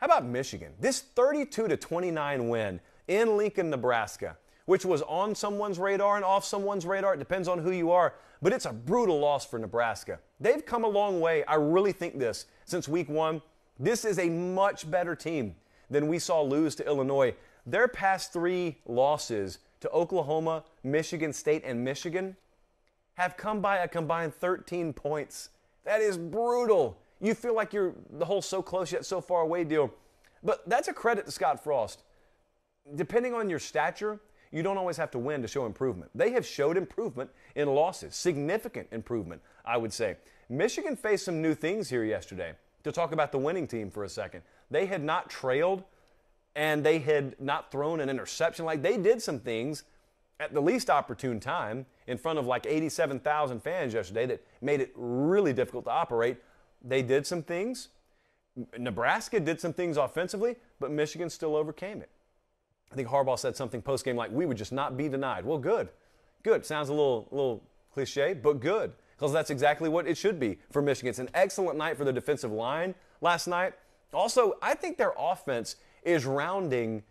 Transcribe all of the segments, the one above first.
about Michigan? This 32-29 win in Lincoln, Nebraska, which was on someone's radar and off someone's radar. It depends on who you are, but it's a brutal loss for Nebraska. They've come a long way. I really think this since week one. This is a much better team than we saw lose to Illinois. Their past 3 losses to Oklahoma, Michigan State, and Michigan have come by a combined 13 points. That is brutal. You feel like you're the whole so close yet so far away deal. But that's a credit to Scott Frost. Depending on your stature, you don't always have to win to show improvement. They have showed improvement in losses, significant improvement, I would say. Michigan faced some new things here yesterday. To talk about the winning team for a second, they had not trailed and they had not thrown an interception. Like, they did some things at the least opportune time in front of like 87,000 fans yesterday that made it really difficult to operate. They did some things. Nebraska did some things offensively, but Michigan still overcame it. I think Harbaugh said something post-game like, we would just not be denied. Well, good. Good. Sounds a little cliche, but good, because that's exactly what it should be for Michigan. It's an excellent night for the defensive line last night. Also, I think their offense is rounding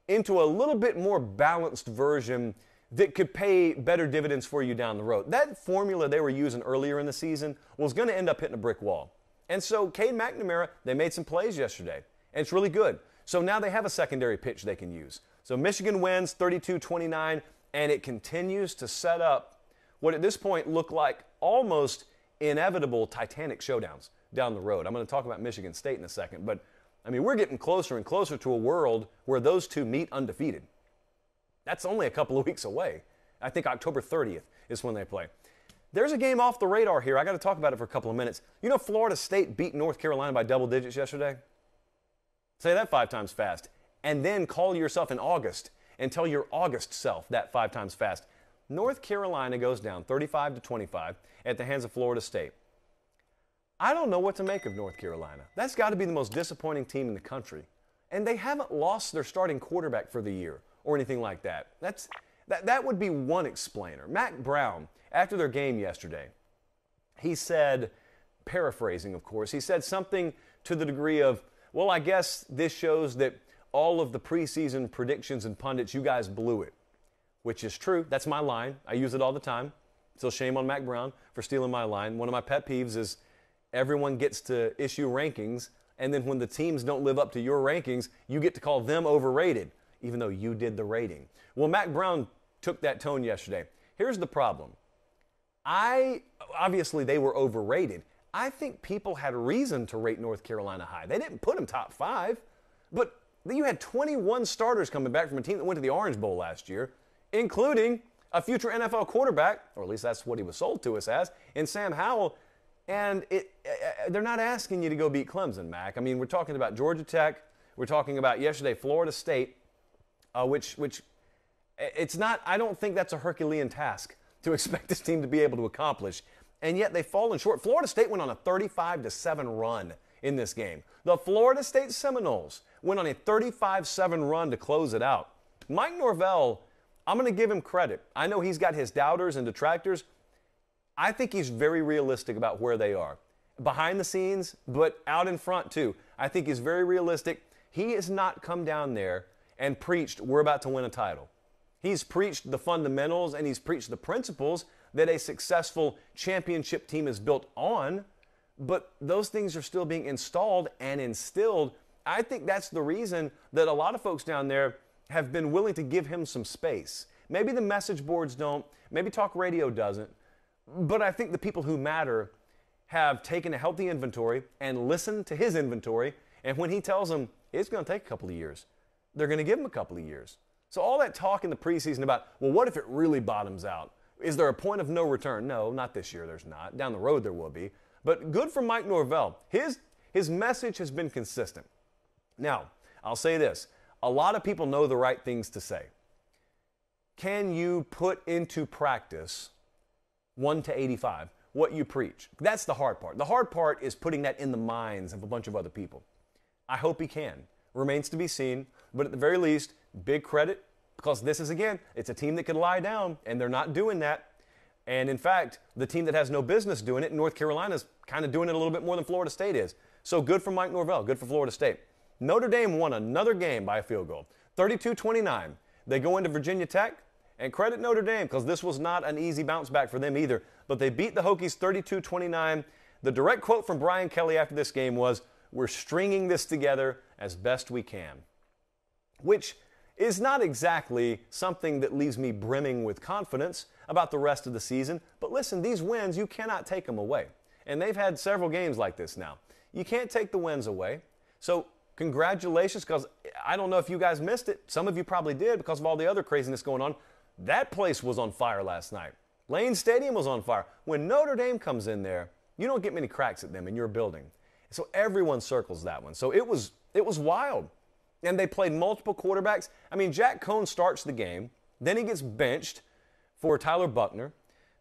into a little bit more balanced version that could pay better dividends for you down the road. That formula they were using earlier in the season was going to end up hitting a brick wall. And so Cade McNamara, they made some plays yesterday, and it's really good. So now they have a secondary pitch they can use. So Michigan wins 32-29, and it continues to set up what at this point look like almost inevitable Titanic showdowns down the road. I'm going to talk about Michigan State in a second, but I mean, we're getting closer and closer to a world where those two meet undefeated. That's only a couple of weeks away. I think October 30th is when they play. There's a game off the radar here. I got to talk about it for a couple of minutes. You know, Florida State beat North Carolina by double digits yesterday? Say that 5 times fast. And then call yourself in August and tell your August self that 5 times fast. North Carolina goes down 35-25 at the hands of Florida State. I don't know what to make of North Carolina. That's got to be the most disappointing team in the country. And they haven't lost their starting quarterback for the year or anything like that. That would be one explainer. Mac Brown, after their game yesterday, he said, paraphrasing of course, he said something to the degree of, well, I guess this shows that all of the preseason predictions and pundits, you guys blew it, which is true. That's my line. I use it all the time. So shame on Mac Brown for stealing my line. One of my pet peeves is everyone gets to issue rankings, and then when the teams don't live up to your rankings, you get to call them overrated, even though you did the rating. Well, Mac Brown took that tone yesterday. Here's the problem. Obviously they were overrated. I think people had reason to rate North Carolina high. They didn't put them top 5, but you had 21 starters coming back from a team that went to the Orange Bowl last year, including a future NFL quarterback, or at least that's what he was sold to us as, in Sam Howell. And they're not asking you to go beat Clemson, Mac. I mean, we're talking about Georgia Tech. We're talking about yesterday Florida State, which it's not, I don't think that's a Herculean task to expect this team to be able to accomplish. And yet they've fallen short. Florida State went on a 35-7 run in this game. The Florida State Seminoles went on a 35-7 run to close it out. Mike Norvell, I'm going to give him credit. I know he's got his doubters and detractors. I think he's very realistic about where they are. Behind the scenes, but out in front too. I think he's very realistic. He has not come down there and preached, we're about to win a title. He's preached the fundamentals and he's preached the principles that a successful championship team is built on, but those things are still being installed and instilled. I think that's the reason that a lot of folks down there have been willing to give him some space. Maybe the message boards don't, maybe talk radio doesn't, but I think the people who matter have taken a healthy inventory and listened to his inventory, and when he tells them it's going to take a couple of years, they're going to give him a couple of years. So all that talk in the preseason about, well, what if it really bottoms out? Is there a point of no return? No, not this year, there's not. Down the road there will be. But good for Mike Norvell. His message has been consistent. Now, I'll say this. A lot of people know the right things to say. Can you put into practice 1 to 85 what you preach? That's the hard part. The hard part is putting that in the minds of a bunch of other people. I hope he can. Remains to be seen. But at the very least, big credit, because this is, again, it's a team that could lie down, and they're not doing that. And in fact, the team that has no business doing it, North Carolina, is kind of doing it a little bit more than Florida State is. So good for Mike Norvell, good for Florida State. Notre Dame won another game by a field goal, 32-29. They go into Virginia Tech, and credit Notre Dame because this was not an easy bounce back for them either. But they beat the Hokies 32-29. The direct quote from Brian Kelly after this game was, "We're stringing this together as best we can," which is not exactly something that leaves me brimming with confidence about the rest of the season. But listen, these wins, you cannot take them away. And they've had several games like this now. You can't take the wins away. So congratulations, because I don't know if you guys missed it. Some of you probably did because of all the other craziness going on. That place was on fire last night. Lane Stadium was on fire. When Notre Dame comes in there, you don't get many cracks at them in your building. So everyone circles that one. So it was wild. And they played multiple quarterbacks. I mean, Jack Cohn starts the game. Then he gets benched for Tyler Buckner,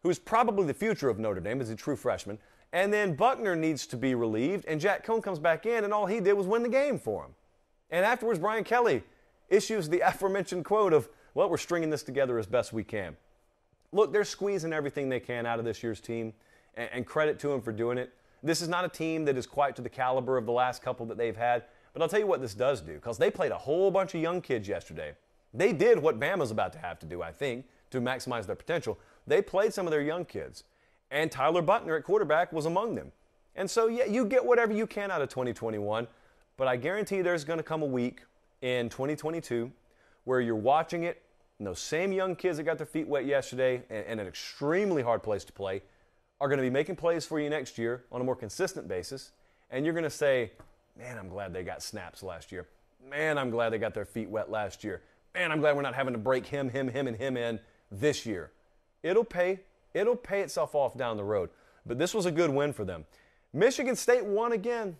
who's probably the future of Notre Dame as a true freshman. And then Buckner needs to be relieved, and Jack Cohn comes back in, and all he did was win the game for him. And afterwards, Brian Kelly issues the aforementioned quote of, "Well, we're stringing this together as best we can." Look, they're squeezing everything they can out of this year's team, and credit to them for doing it. This is not a team that is quite to the caliber of the last couple that they've had, but I'll tell you what this does do, because they played a whole bunch of young kids yesterday. They did what Bama's about to have to do, I think, to maximize their potential. They played some of their young kids, and Tyler Buckner at quarterback was among them. And so, yeah, you get whatever you can out of 2021, but I guarantee there's going to come a week in 2022 where you're watching it, and those same young kids that got their feet wet yesterday and an extremely hard place to play are going to be making plays for you next year on a more consistent basis, and you're going to say, "Man, I'm glad they got snaps last year. Man, I'm glad they got their feet wet last year. Man, I'm glad we're not having to break him, and him in this year." It'll pay itself off down the road. But this was a good win for them. Michigan State won again,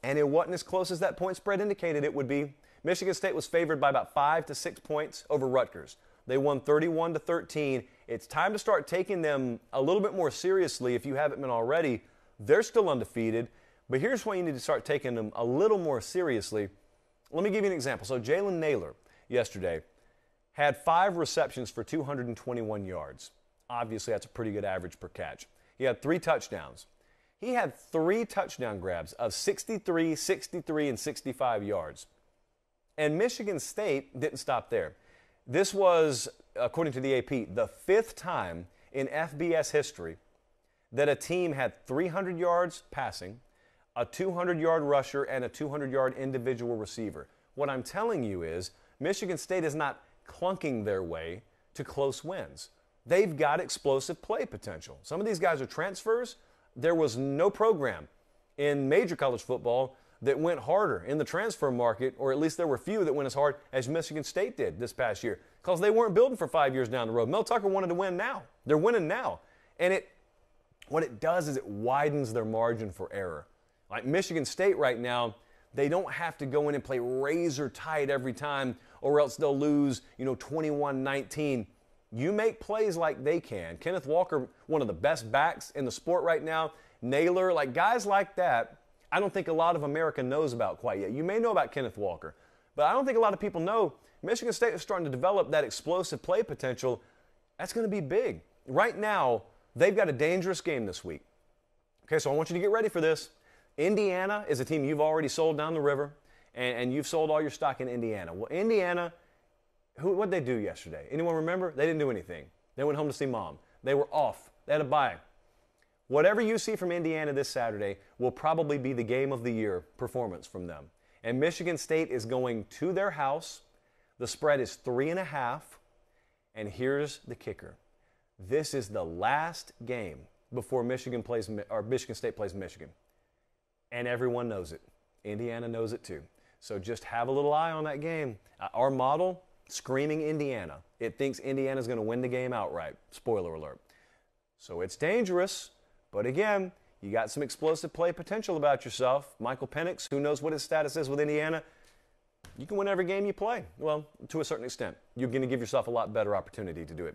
and it wasn't as close as that point spread indicated it would be. Michigan State was favored by about 5 to 6 points over Rutgers. They won 31-13. It's time to start taking them a little bit more seriously if you haven't been already. They're still undefeated, but here's why you need to start taking them a little more seriously. Let me give you an example. So Jalen Naylor yesterday had 5 receptions for 221 yards. Obviously, that's a pretty good average per catch. He had 3 touchdowns. He had 3 touchdown grabs of 63, 63, and 65 yards. And Michigan State didn't stop there. This was, according to the AP, the 5th time in FBS history that a team had 300 yards passing, a 200-yard rusher, and a 200-yard individual receiver. What I'm telling you is Michigan State is not clunking their way to close wins. They've got explosive play potential. Some of these guys are transfers. There was no program in major college football that went harder in the transfer market, or at least there were few that went as hard as Michigan State did this past year, because they weren't building for 5 years down the road. Mel Tucker wanted to win now. They're winning now. And what it does is it widens their margin for error. Like Michigan State right now, they don't have to go in and play razor tight every time, or else they'll lose, 21-19. You make plays like they can. Kenneth Walker, one of the best backs in the sport right now. Naylor, like guys like that, I don't think a lot of America knows about quite yet. You may know about Kenneth Walker, but I don't think a lot of people know Michigan State is starting to develop that explosive play potential. That's going to be big. Right now, they've got a dangerous game this week. Okay, so I want you to get ready for this. Indiana is a team you've already sold down the river, and you've sold all your stock in Indiana. Well, Indiana, what'd they do yesterday? Anyone remember? They didn't do anything. They went home to see mom. They were off. They had a bye. Whatever you see from Indiana this Saturday will probably be the game of the year performance from them. And Michigan State is going to their house. The spread is 3.5. And here's the kicker. This is the last game before Michigan State plays Michigan. And everyone knows it. Indiana knows it too. So just have a little eye on that game. Our model, screaming Indiana. It thinks Indiana's going to win the game outright. Spoiler alert. So it's dangerous. But again, you got some explosive play potential about yourself. Michael Penix, who knows what his status is with Indiana, you can win every game you play. Well, to a certain extent. You're going to give yourself a lot better opportunity to do it.